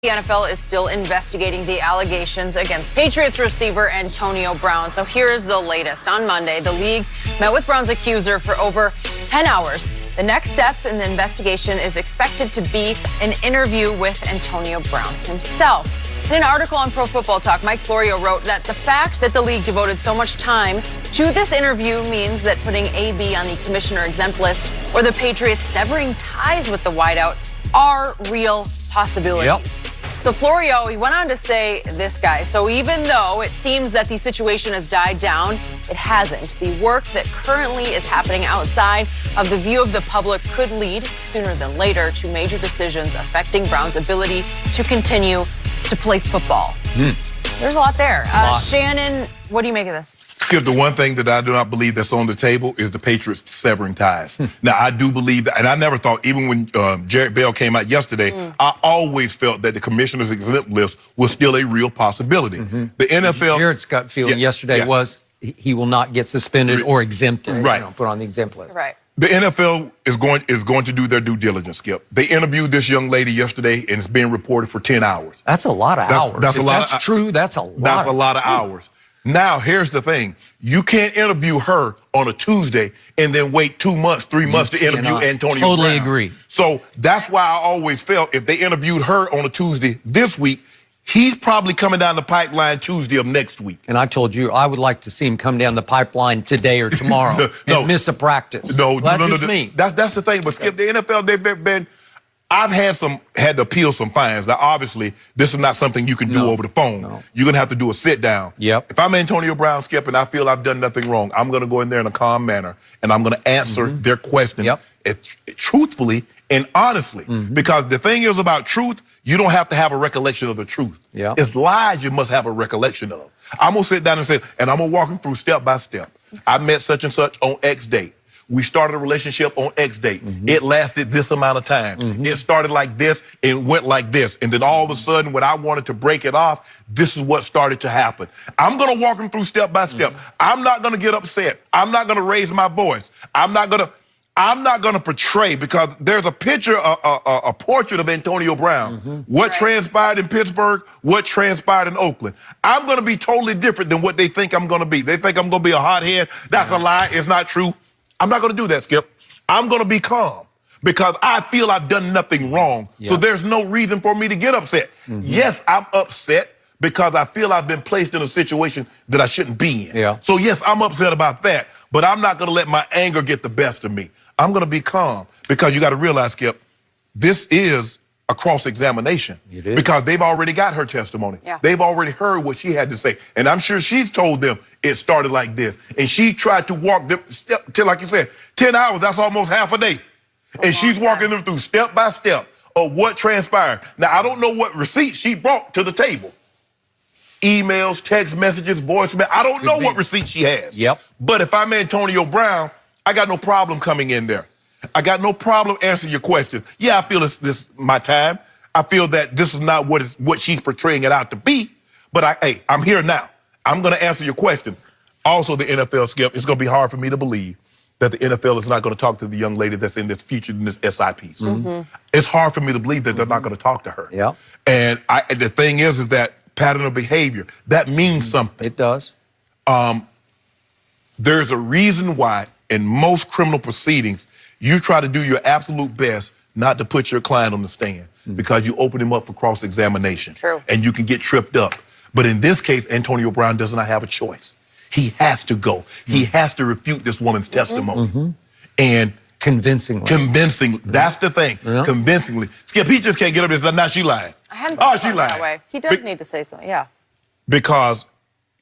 The NFL is still investigating the allegations against Patriots receiver Antonio Brown. So here is the latest. On Monday, the league met with Brown's accuser for over 10 hours. The next step in the investigation is expected to be an interview with Antonio Brown himself. In an article on Pro Football Talk, Mike Florio wrote that the fact that the league devoted so much time to this interview means that putting AB on the commissioner exempt list or the Patriots severing ties with the wideout are real possibilities. Yep. So Florio, he went on to say this, guy. So even though it seems that the situation has died down, it hasn't. The work that currently is happening outside of the view of the public could lead sooner than later to major decisions affecting Brown's ability to continue to play football. There's a lot there. Shannon, what do you make of this? Skip, the one thing that I do not believe that's on the table is the Patriots severing ties. Now, I do believe that, and I never thought, even when Jared Bell came out yesterday, I always felt that the commissioner's exempt list was still a real possibility. The NFL... Jared's gut feeling yesterday was he will not get suspended or exempted, put on the exempt list. Right. The NFL is going to do their due diligence, Skip. They interviewed this young lady yesterday, and it's being reported for 10 hours. That's a lot of hours. That's a lot. That's true. That's a lot. That's a lot of hours. Now, here's the thing. You can't interview her on a Tuesday and then wait 2 months, 3 months to interview Antonio Brown. Totally agree. So that's why I always felt if they interviewed her on a Tuesday this week, he's probably coming down the pipeline Tuesday of next week. And I told you I would like to see him come down the pipeline today or tomorrow and miss a practice. No, that's just me. That's the thing. But Skip, the NFL, they've been. I've had to appeal some fines. Now, obviously, this is not something you can do over the phone. You're going to have to do a sit down. Yep. If I'm Antonio Brown, Skip, and I feel I've done nothing wrong, I'm going to go in there in a calm manner, and I'm going to answer their question truthfully and honestly. Because the thing is about truth, you don't have to have a recollection of the truth. It's lies you must have a recollection of. I'm going to sit down and say, and I'm going to walk them through step by step. I met such and such on X date. We started a relationship on X date. It lasted this amount of time. It started like this and went like this. And then all of a sudden, when I wanted to break it off, this is what started to happen. I'm going to walk them through step by step. I'm not going to get upset. I'm not going to raise my voice. I'm not going to portray, because there's a picture, a portrait of Antonio Brown. What transpired in Pittsburgh, what transpired in Oakland. I'm going to be totally different than what they think I'm going to be. They think I'm going to be a hothead. That's a lie. It's not true. I'm not going to do that, Skip. I'm going to be calm because I feel I've done nothing wrong. So there's no reason for me to get upset. Yes, I'm upset because I feel I've been placed in a situation that I shouldn't be in. So yes, I'm upset about that, but I'm not going to let my anger get the best of me. I'm going to be calm because you got to realize, Skip, this is a cross-examination because they've already got her testimony. They've already heard what she had to say. And I'm sure she's told them it started like this. And she tried to walk them step till, like you said, 10 hours, that's almost half a day. And she's walking them through step by step of what transpired. Now, I don't know what receipts she brought to the table. Emails, text messages, voicemail. I don't know what receipts she has. But if I'm Antonio Brown, I got no problem coming in there. I got no problem answering your questions. Yeah, I feel this is my time. I feel that this is not what she's portraying it out to be. But hey, I'm here now. I'm going to answer your question. Also, the NFL, Skip, it's going to be hard for me to believe that the NFL is not going to talk to the young lady that's in this featured in this SIPs. It's hard for me to believe that they're not going to talk to her. And the thing is that pattern of behavior, that means something. It does. There's a reason why in most criminal proceedings, you try to do your absolute best not to put your client on the stand because you open him up for cross-examination. And you can get tripped up. But in this case, Antonio Brown does not have a choice. He has to go. He has to refute this woman's testimony. And convincingly. That's the thing. Convincingly. Skip, he just can't get up and say, now she lying. I hadn't thought about it that way. He does need to say something, Because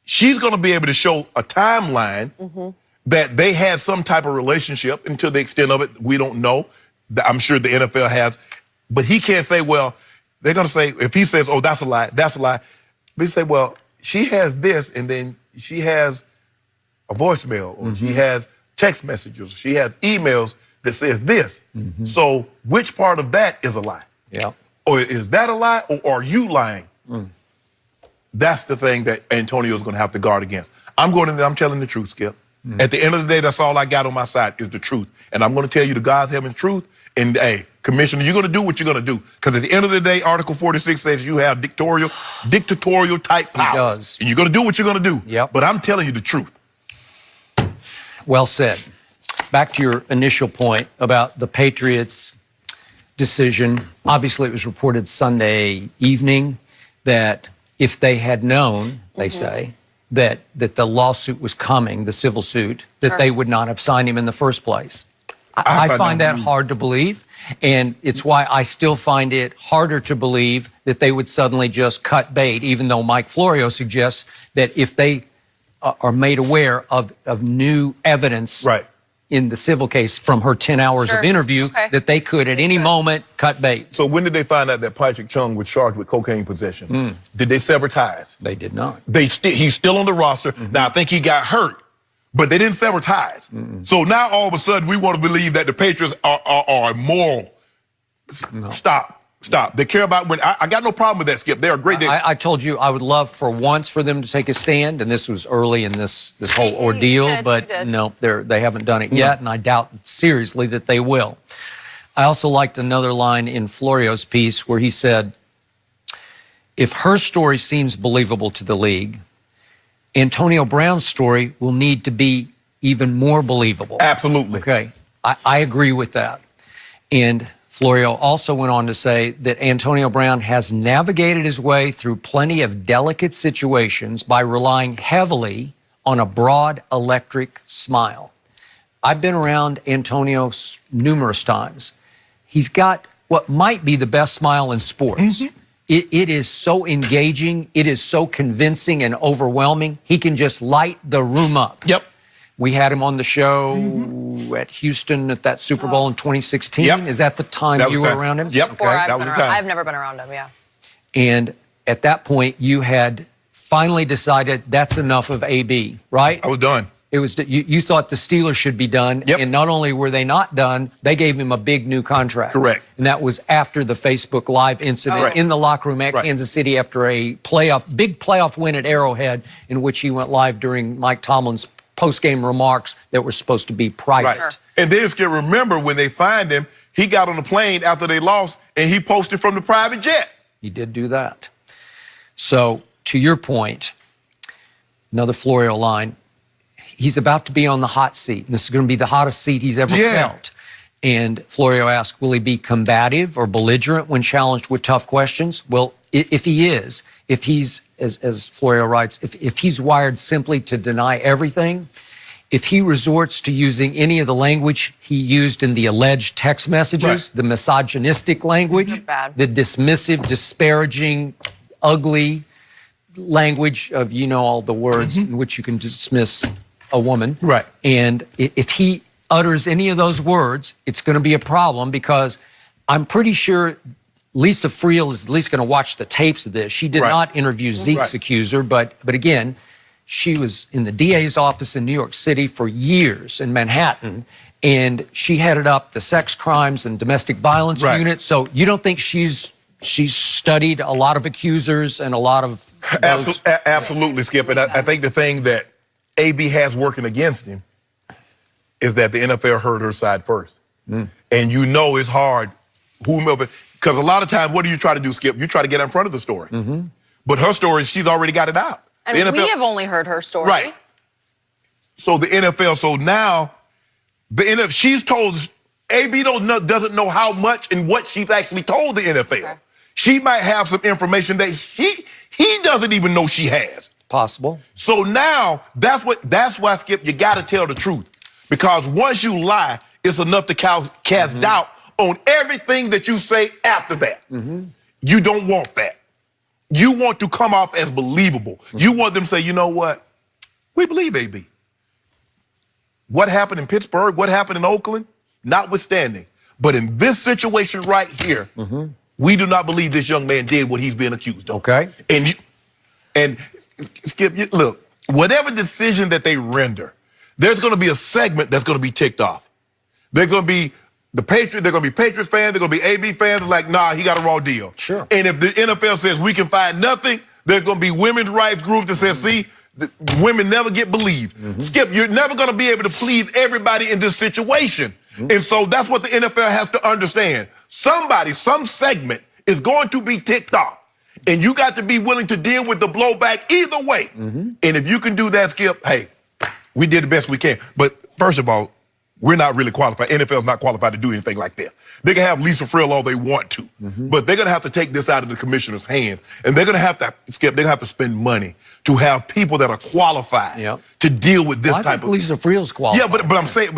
she's going to be able to show a timeline that they had some type of relationship, and to the extent of it, we don't know. I'm sure the NFL has. But he can't say, well, they're going to say, if he says, oh, that's a lie, that's a lie. But he say, well, she has this, and then she has a voicemail, or she has text messages, she has emails that says this. So which part of that is a lie? Or is that a lie, or are you lying? That's the thing that Antonio's going to have to guard against. I'm going in there, I'm telling the truth, Skip. At the end of the day, that's all I got on my side is the truth. And I'm going to tell you the God's heaven truth. And hey, Commissioner, you're going to do what you're going to do. Because at the end of the day, Article 46 says you have dictatorial type powers. It does. And you're going to do what you're going to do. Yep. But I'm telling you the truth. Well said. Back to your initial point about the Patriots' decision. Obviously, it was reported Sunday evening that if they had known, they say, that the lawsuit was coming, the civil suit, that they would not have signed him in the first place. I find that hard to believe, and it's why I still find it harder to believe that they would suddenly just cut bait, even though Mike Florio suggests that if they are made aware of new evidence in the civil case from her 10 hours of interview, that they could at any moment cut bait. So when did they find out that Patrick Chung was charged with cocaine possession? Did they sever ties? They did not. He's still on the roster. Now, I think he got hurt, but they didn't sever ties. So now all of a sudden we want to believe that the Patriots are immoral. No. Stop. They care about when I got no problem with that, Skip. They're a great. I told you I would love for once for them to take a stand, and this was early in this whole ordeal, but no, they haven't done it yet, and I doubt seriously that they will. I also liked another line in Florio's piece where he said, if her story seems believable to the league, Antonio Brown's story will need to be even more believable. Absolutely. Okay, I agree with that. And Florio also went on to say that Antonio Brown has navigated his way through plenty of delicate situations by relying heavily on a broad electric smile. I've been around Antonio numerous times. He's got what might be the best smile in sports. It is so engaging. It is so convincing and overwhelming. He can just light the room up. Yep. We had him on the show at Houston at that Super Bowl in 2016. Yep. Is that the time you were around him? Yep. Okay. I've never been around him, yeah. And at that point, you had finally decided that's enough of AB, right? I was done. It was you thought the Steelers should be done, and not only were they not done, they gave him a big new contract. Correct. And that was after the Facebook Live incident in the locker room at Kansas City after a big playoff win at Arrowhead, in which he went live during Mike Tomlin's post-game remarks that were supposed to be private. Right. And then you remember when they find him, he got on the plane after they lost, and he posted from the private jet. He did do that. So, to your point, another Florio line, he's about to be on the hot seat. This is going to be the hottest seat he's ever felt. And Florio asked, will he be combative or belligerent when challenged with tough questions? Well, if he is, if he's, as Florio writes, if he's wired simply to deny everything, if he resorts to using any of the language he used in the alleged text messages, the misogynistic language, the dismissive, disparaging, ugly language of, all the words in which you can dismiss a woman. Right. And if he utters any of those words, it's going to be a problem, because I'm pretty sure Lisa Friel is at least going to watch the tapes of this. She did not interview Zeke's accuser, but again, she was in the DA's office in New York City for years in Manhattan, and she headed up the sex crimes and domestic violence unit. So you don't think she's studied a lot of accusers and a lot of those? Absolutely, Skip. And I think the thing that AB has working against him is that the NFL heard her side first. And it's hard, whomever. Because a lot of times, what do you try to do, Skip? You try to get in front of the story. But her story, she's already got it out. And we have only heard her story. Right. So the NFL, now, she's told, AB doesn't know how much and what she's actually told the NFL. Okay. She might have some information that he doesn't even know she has. Possible. So now, that's why, Skip, you got to tell the truth. Because once you lie, it's enough to cast doubt on everything that you say after that. You don't want that. You want to come off as believable. You want them to say, you know what? We believe AB. What happened in Pittsburgh, what happened in Oakland, notwithstanding. But in this situation right here, we do not believe this young man did what he's being accused of. Okay. And Skip, look, whatever decision that they render, there's going to be a segment that's going to be ticked off. They're going to be they're going to be Patriots fans, they're going to be AB fans, like, nah, he got a raw deal. Sure. And if the NFL says we can find nothing, there's going to be women's rights groups that says, see, women never get believed. Skip, you're never going to be able to please everybody in this situation. And so that's what the NFL has to understand. somebody, some segment is going to be ticked off. And you got to be willing to deal with the blowback either way. And if you can do that, Skip, hey, we did the best we can. But first of all, we're not really qualified. NFL's not qualified to do anything like that. They can have Lisa Frill all they want to, but they're going to have to take this out of the commissioner's hands. And they're going to have to, Skip, they're going to have to spend money to have people that are qualified to deal with this type of... Lisa Frill's qualified. Yeah, but I'm saying,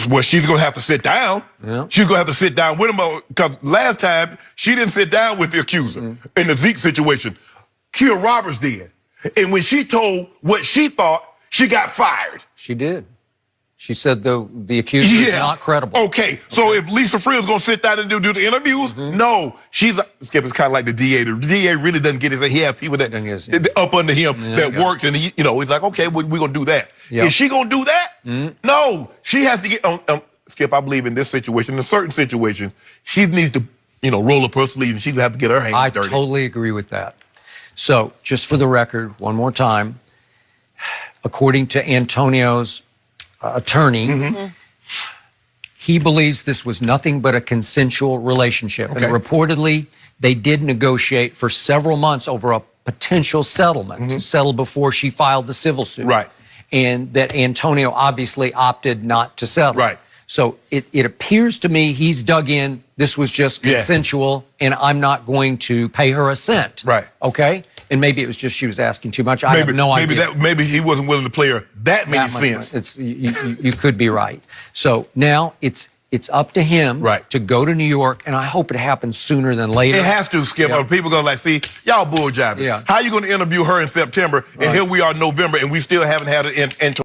well, she's going to have to sit down. She's going to have to sit down with him because last time she didn't sit down with the accuser in the Zeke situation. Kia Roberts did. And when she told what she thought, she got fired. She did. She said the accuser is not credible. Okay, so if Lisa Frill's going to sit down and do the interviews, no. Skip is kind of like the DA. The DA really doesn't get his, he has people that up under him that work, and he's like, okay, we're going to do that. Is she going to do that? No. She has to get on, Skip, I believe in this situation, in a certain situation, she needs to, roll up her sleeve, and she's going to have to get her hands dirty. I totally agree with that. So, just for the record, one more time, according to Antonio's attorney, he believes this was nothing but a consensual relationship. And reportedly, they did negotiate for several months over a potential settlement to settle before she filed the civil suit. Right. And that Antonio obviously opted not to settle. Right. So it appears to me he's dug in, this was just consensual, and I'm not going to pay her a cent. Right. Okay? And maybe it was just she was asking too much. I have no idea. Maybe he wasn't willing to play her that many cents. You could be right. So now it's up to him to go to New York, and I hope it happens sooner than later. It has to, Skip. People go like, see, y'all bull jobbing. How are you going to interview her in September, and here we are in November, and we still haven't had an